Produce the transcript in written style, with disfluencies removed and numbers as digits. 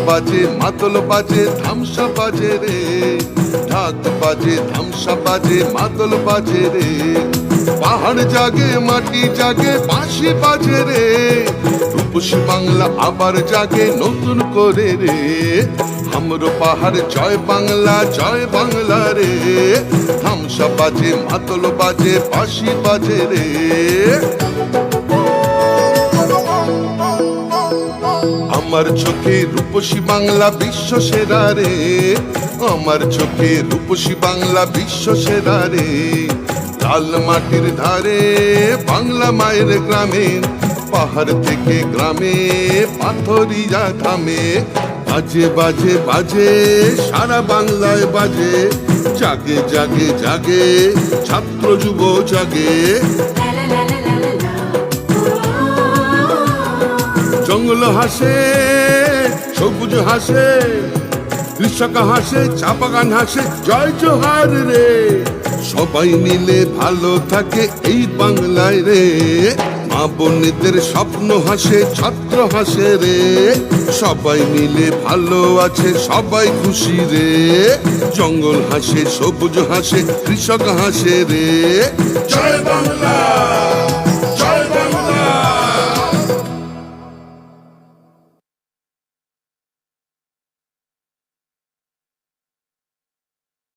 বাজে মাদল বাজে ধামসা বাজে রে, ঢাক বাজে ধামসা বাজে মাদল বাজে রে। পাহাড় জাগে মাটি জাগে বাঁশি বাজে রে, রূপসী বাংলা আবার জাগে নতুন করে রে। হামরো পাহাড় জয় বাংলা রে, ধামসা বাজে মাদল বাজে বাঁশি বাজে রে। আমার চোখে রূপসী বাংলা বিশ্ব সেরা রে, আমার চোখে রূপসী বাংলা বিশ্ব সেরা রে। লাল মাটির ধারে বাংলা মায়ের গ্রামে, পাহাড় থেকে গ্রামে পাথরিয়া থামে। বাজে বাজে বাজে সারা বাংলায় বাজে, জাগে জাগে জাগে ছাত্র যুব জাগে। জঙ্গল হাসে সবুজ হাসে, কৃষক হাসে চা বাগান হাসে, জয় জোহার রে। সবাই মিলে ভালো থাকে এই বাংলায় রে, মা বোনেদের স্বপ্ন হাসে ছাত্র হাসে রে। সবাই মিলে ভালো আছে সবাই খুশি রে, জঙ্গল হাসে সবুজ হাসে কৃষক হাসে রে। জয় বাংলা।